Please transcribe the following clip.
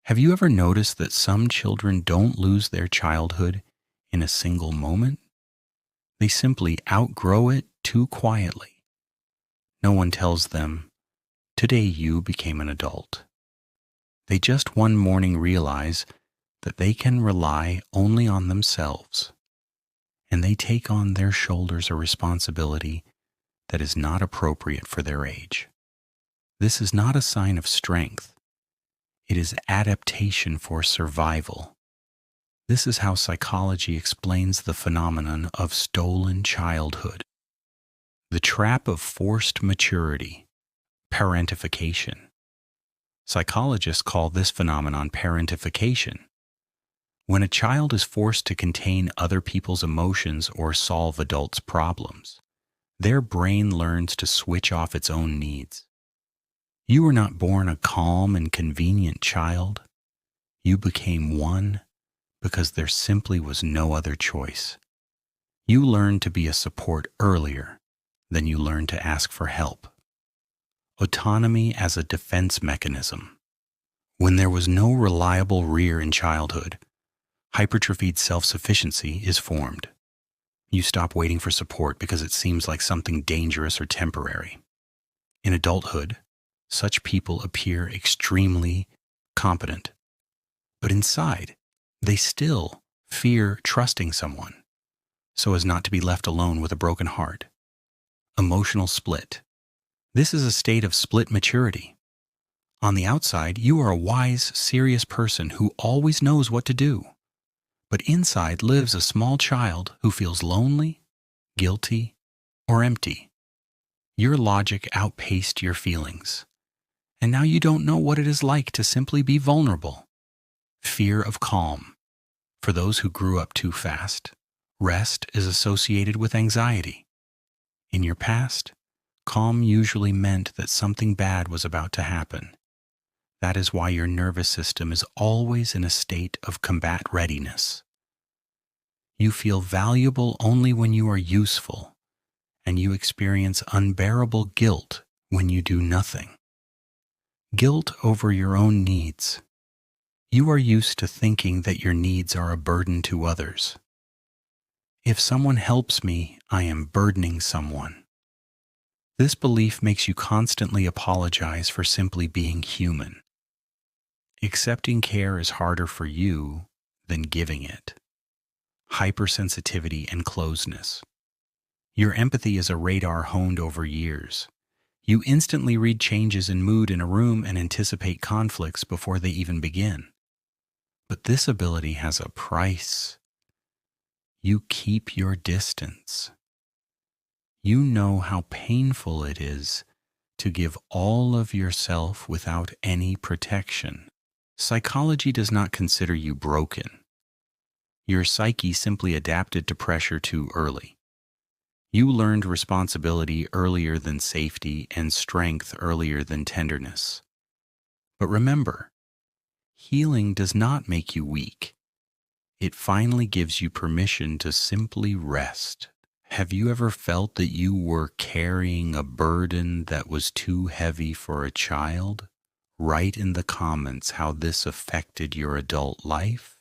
Have you ever noticed that some children don't lose their childhood in a single moment? They simply outgrow it too quietly. No one tells them, "Today you became an adult." They just one morning realize that they can rely only on themselves, and they take on their shoulders a responsibility that is not appropriate for their age. This is not a sign of strength. It is adaptation for survival. This is how psychology explains the phenomenon of stolen childhood. The trap of forced maturity, parentification. Psychologists call this phenomenon parentification. When a child is forced to contain other people's emotions or solve adults' problems, their brain learns to switch off its own needs. You were not born a calm and convenient child. You became one because there simply was no other choice. You learned to be a support earlier than you learned to ask for help. Autonomy as a defense mechanism. When there was no reliable rear in childhood, hypertrophied self-sufficiency is formed. You stop waiting for support because it seems like something dangerous or temporary. In adulthood, such people appear extremely competent, but inside, they still fear trusting someone so as not to be left alone with a broken heart. Emotional split. This is a state of split maturity. On the outside, you are a wise, serious person who always knows what to do. But inside lives a small child who feels lonely, guilty, or empty. Your logic outpaced your feelings, and now you don't know what it is like to simply be vulnerable. Fear of calm. For those who grew up too fast, rest is associated with anxiety. In your past, calm usually meant that something bad was about to happen. That is why your nervous system is always in a state of combat readiness. You feel valuable only when you are useful, and you experience unbearable guilt when you do nothing. Guilt over your own needs. You are used to thinking that your needs are a burden to others. If someone helps me, I am burdening someone. This belief makes you constantly apologize for simply being human. Accepting care is harder for you than giving it. Hypersensitivity and closedness. Your empathy is a radar honed over years. You instantly read changes in mood in a room and anticipate conflicts before they even begin. But this ability has a price. You keep your distance. You know how painful it is to give all of yourself without any protection. Psychology does not consider you broken. Your psyche simply adapted to pressure too early. You learned responsibility earlier than safety and strength earlier than tenderness. But remember, healing does not make you weak. It finally gives you permission to simply rest. Have you ever felt that you were carrying a burden that was too heavy for a child? Write in the comments how this affected your adult life